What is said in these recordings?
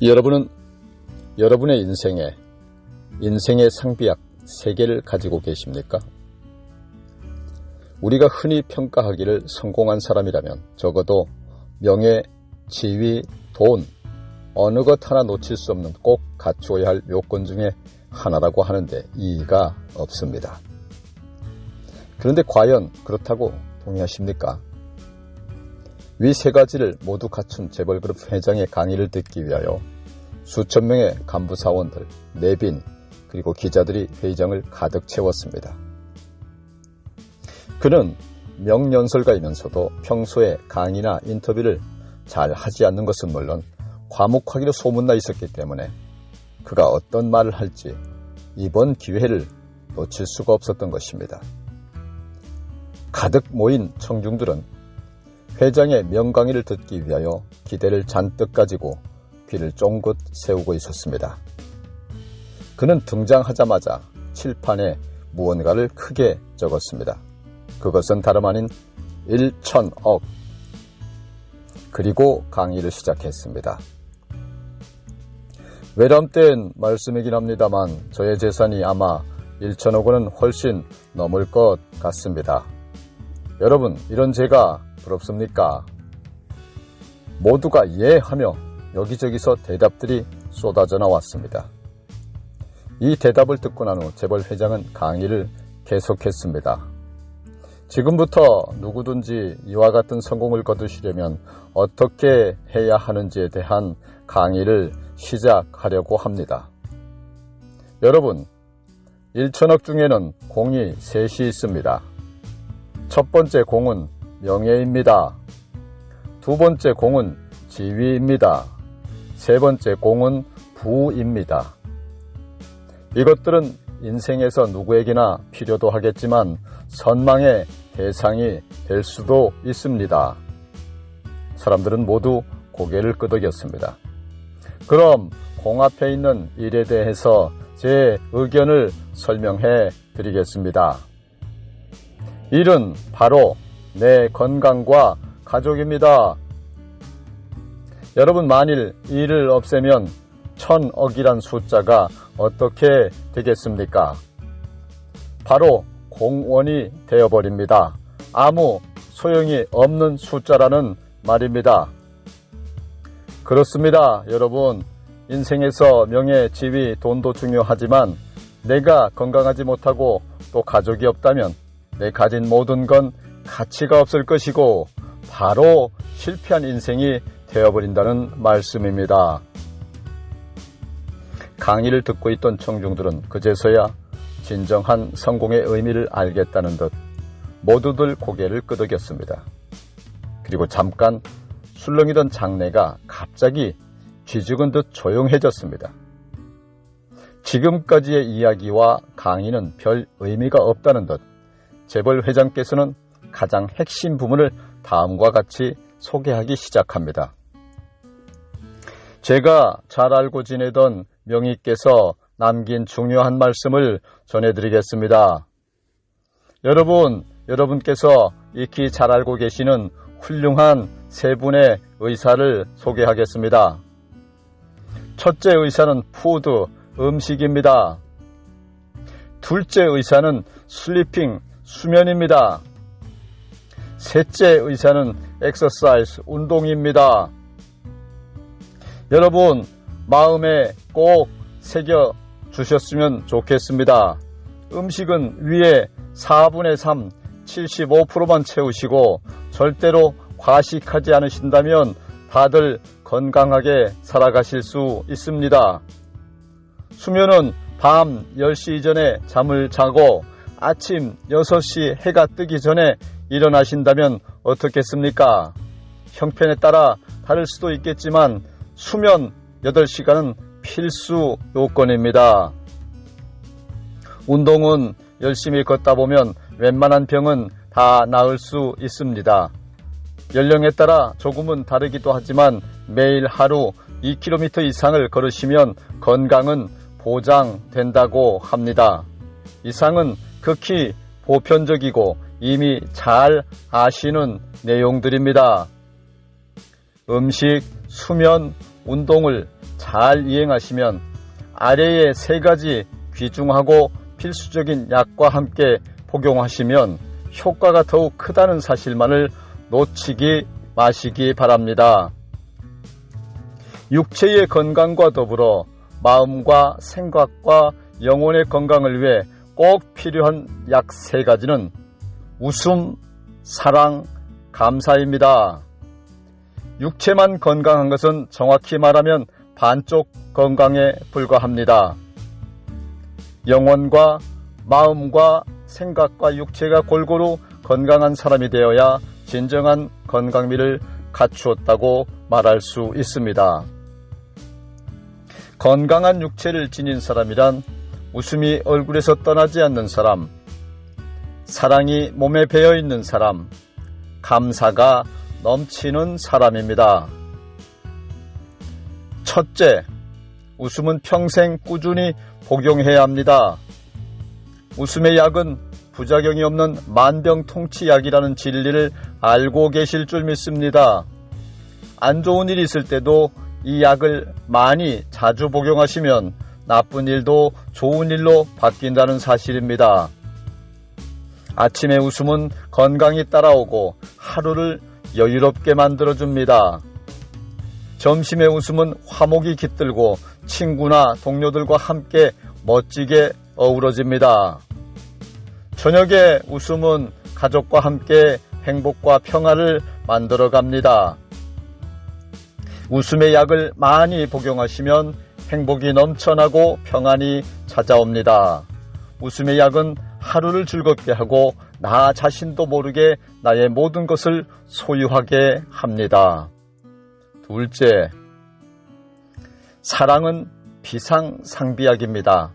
여러분은 여러분의 인생의 상비약 3개를 가지고 계십니까? 우리가 흔히 평가하기를 성공한 사람이라면 적어도 명예, 지위, 돈, 어느 것 하나 놓칠 수 없는 꼭 갖추어야 할 요건 중에 하나라고 하는데 이의가 없습니다. 그런데 과연 그렇다고 동의하십니까? 위 3가지를 모두 갖춘 재벌그룹 회장의 강의를 듣기 위하여 수천 명의 간부 사원들, 내빈, 그리고 기자들이 회의장을 가득 채웠습니다. 그는 명연설가이면서도 평소에 강의나 인터뷰를 잘 하지 않는 것은 물론 과묵하기로 소문나 있었기 때문에 그가 어떤 말을 할지 이번 기회를 놓칠 수가 없었던 것입니다. 가득 모인 청중들은 회장의 명강의를 듣기 위하여 기대를 잔뜩 가지고 귀를 쫑긋 세우고 있었습니다. 그는 등장하자마자 칠판에 무언가를 크게 적었습니다. 그것은 다름 아닌 1,000억. 그리고 강의를 시작했습니다. 외람된 말씀이긴 합니다만 저의 재산이 아마 1,000억 원은 훨씬 넘을 것 같습니다. 여러분, 이런 제가 부럽습니까? 모두가 예 하며 여기저기서 대답들이 쏟아져 나왔습니다. 이 대답을 듣고 난 후 재벌 회장은 강의를 계속했습니다. 지금부터 누구든지 이와 같은 성공을 거두시려면 어떻게 해야 하는지에 대한 강의를 시작하려고 합니다. 여러분, 1,000억 중에는 공이 3이 있습니다. 첫 번째 공은 명예입니다. 두 번째 공은 지위입니다. 세 번째 공은 부입니다. 이것들은 인생에서 누구에게나 필요도 하겠지만 선망의 대상이 될 수도 있습니다. 사람들은 모두 고개를 끄덕였습니다. 그럼 공 앞에 있는 일에 대해서 제 의견을 설명해 드리겠습니다. 일은 바로 내 건강과 가족입니다. 여러분, 만일 일을 없애면 1,000억이란 숫자가 어떻게 되겠습니까? 바로 공원이 되어버립니다. 아무 소용이 없는 숫자라는 말입니다. 그렇습니다. 여러분, 인생에서 명예, 지위, 돈도 중요하지만 내가 건강하지 못하고 또 가족이 없다면 내 가진 모든 건 가치가 없을 것이고 바로 실패한 인생이 되어버린다는 말씀입니다. 강의를 듣고 있던 청중들은 그제서야 진정한 성공의 의미를 알겠다는 듯 모두들 고개를 끄덕였습니다. 그리고 잠깐 술렁이던 장내가 갑자기 쥐죽은 듯 조용해졌습니다. 지금까지의 이야기와 강의는 별 의미가 없다는 듯 재벌 회장께서는 가장 핵심 부분을 다음과 같이 소개하기 시작합니다. 제가 잘 알고 지내던 명의께서 남긴 중요한 말씀을 전해드리겠습니다. 여러분께서 익히 잘 알고 계시는 훌륭한 3분의 의사를 소개하겠습니다. 첫째 의사는 푸드, 음식입니다. 둘째 의사는 슬리핑, 수면입니다. 셋째 의사는 엑서사이즈, 운동입니다. 여러분, 마음에 꼭 새겨 주셨으면 좋겠습니다. 음식은 위에 4분의 3, 75%만 채우시고 절대로 과식하지 않으신다면 다들 건강하게 살아가실 수 있습니다. 수면은 밤 10시 이전에 잠을 자고 아침 6시 해가 뜨기 전에 일어나신다면 어떻겠습니까? 형편에 따라 다를 수도 있겠지만 수면 8시간은 필수 요건입니다. 운동은 열심히 걷다 보면 웬만한 병은 다 나을 수 있습니다. 연령에 따라 조금은 다르기도 하지만 매일 하루 2km 이상을 걸으시면 건강은 보장된다고 합니다. 이상은 극히 보편적이고 이미 잘 아시는 내용들입니다. 음식, 수면, 운동을 잘 이행하시면 아래의 3가지 귀중하고 필수적인 약과 함께 복용하시면 효과가 더욱 크다는 사실만을 놓치지 마시기 바랍니다. 육체의 건강과 더불어 마음과 생각과 영혼의 건강을 위해 꼭 필요한 약 3가지는 웃음, 사랑, 감사입니다. 육체만 건강한 것은 정확히 말하면 반쪽 건강에 불과합니다. 영혼과 마음과 생각과 육체가 골고루 건강한 사람이 되어야 진정한 건강미를 갖추었다고 말할 수 있습니다. 건강한 육체를 지닌 사람이란 웃음이 얼굴에서 떠나지 않는 사람, 사랑이 몸에 배어있는 사람, 감사가 넘치는 사람입니다. 첫째, 웃음은 평생 꾸준히 복용해야 합니다. 웃음의 약은 부작용이 없는 만병통치약이라는 진리를 알고 계실 줄 믿습니다. 안 좋은 일이 있을 때도 이 약을 많이 자주 복용하시면 나쁜 일도 좋은 일로 바뀐다는 사실입니다. 아침의 웃음은 건강이 따라오고 하루를 여유롭게 만들어줍니다. 점심의 웃음은 화목이 깃들고 친구나 동료들과 함께 멋지게 어우러집니다. 저녁의 웃음은 가족과 함께 행복과 평화를 만들어갑니다. 웃음의 약을 많이 복용하시면 행복이 넘쳐나고 평안이 찾아옵니다. 웃음의 약은 하루를 즐겁게 하고 나 자신도 모르게 나의 모든 것을 소유하게 합니다. 둘째, 사랑은 비상상비약입니다.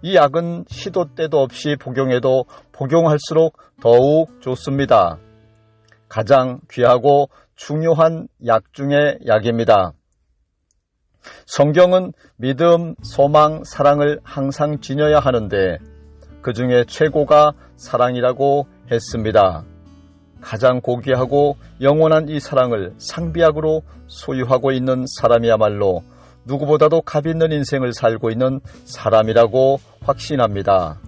이 약은 시도 때도 없이 복용해도 복용할수록 더욱 좋습니다. 가장 귀하고 중요한 약 중의 약입니다. 성경은 믿음, 소망, 사랑을 항상 지녀야 하는데 그 중에 최고가 사랑이라고 했습니다. 가장 고귀하고 영원한 이 사랑을 상비약으로 소유하고 있는 사람이야말로 누구보다도 값있는 인생을 살고 있는 사람이라고 확신합니다.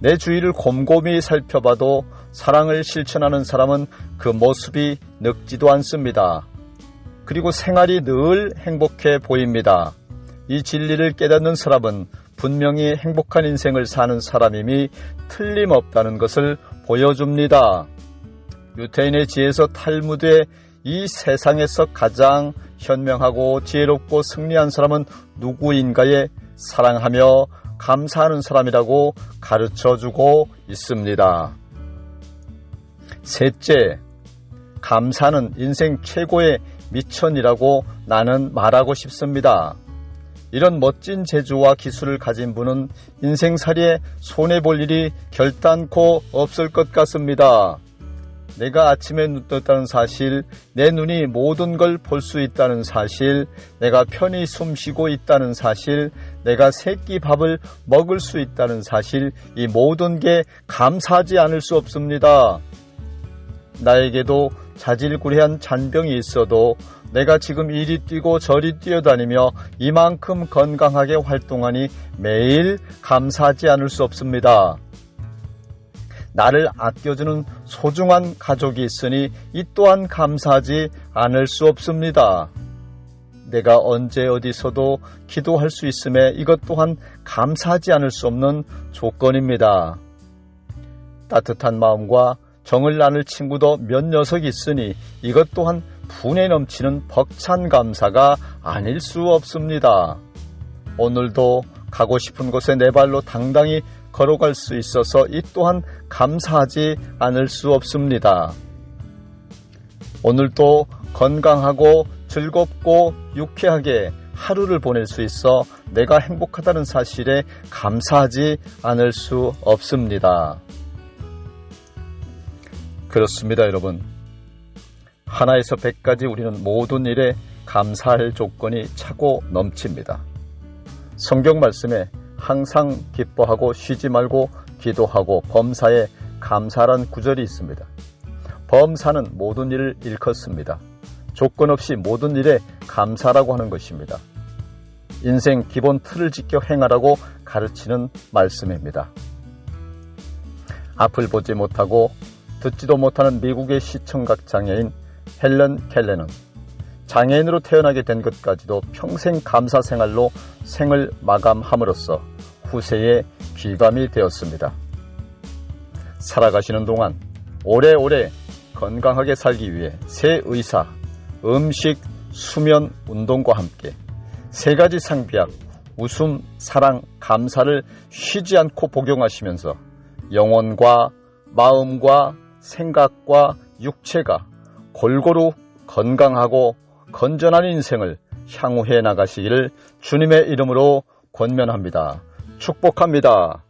내 주위를 곰곰이 살펴봐도 사랑을 실천하는 사람은 그 모습이 늙지도 않습니다. 그리고 생활이 늘 행복해 보입니다. 이 진리를 깨닫는 사람은 분명히 행복한 인생을 사는 사람임이 틀림없다는 것을 보여줍니다. 유태인의 지혜에서 탈무드에 이 세상에서 가장 현명하고 지혜롭고 승리한 사람은 누구인가에 사랑하며 감사하는 사람이라고 가르쳐주고 있습니다. 셋째, 감사는 인생 최고의 미천이라고 나는 말하고 싶습니다. 이런 멋진 재주와 기술을 가진 분은 인생살이에 손해볼 일이 결단코 없을 것 같습니다. 내가 아침에 눈 떴다는 사실, 내 눈이 모든 걸 볼 수 있다는 사실, 내가 편히 숨쉬고 있다는 사실, 내가 세 끼 밥을 먹을 수 있다는 사실, 이 모든 게 감사하지 않을 수 없습니다. 나에게도 자질구레한 잔병이 있어도 내가 지금 이리 뛰고 저리 뛰어다니며 이만큼 건강하게 활동하니 매일 감사하지 않을 수 없습니다. 나를 아껴주는 소중한 가족이 있으니 이 또한 감사하지 않을 수 없습니다. 내가 언제 어디서도 기도할 수 있음에 이것 또한 감사하지 않을 수 없는 조건입니다. 따뜻한 마음과 정을 나눌 친구도 몇 녀석 있으니 이것 또한 분에 넘치는 벅찬 감사가 아닐 수 없습니다. 오늘도 가고 싶은 곳에 내 발로 당당히 걸어갈 수 있어서 이 또한 감사하지 않을 수 없습니다. 오늘도 건강하고 즐겁고 유쾌하게 하루를 보낼 수 있어 내가 행복하다는 사실에 감사하지 않을 수 없습니다. 그렇습니다, 여러분. 하나에서 100까지 우리는 모든 일에 감사할 조건이 차고 넘칩니다. 성경 말씀에 항상 기뻐하고 쉬지 말고 기도하고 범사에 감사란 구절이 있습니다. 범사는 모든 일을 일컫습니다. 조건 없이 모든 일에 감사라고 하는 것입니다. 인생 기본 틀을 지켜 행하라고 가르치는 말씀입니다. 앞을 보지 못하고 듣지도 못하는 미국의 시청각 장애인 헬런 켈러는 장애인으로 태어나게 된 것까지도 평생 감사 생활로 생을 마감함으로써 후세에 귀감이 되었습니다. 살아가시는 동안 오래오래 건강하게 살기 위해 새 의사, 음식, 수면, 운동과 함께 세 가지 상비약, 웃음, 사랑, 감사를 쉬지 않고 복용하시면서 영혼과 마음과 생각과 육체가 골고루 건강하고 건전한 인생을 향후해 나가시기를 주님의 이름으로 권면합니다. 축복합니다.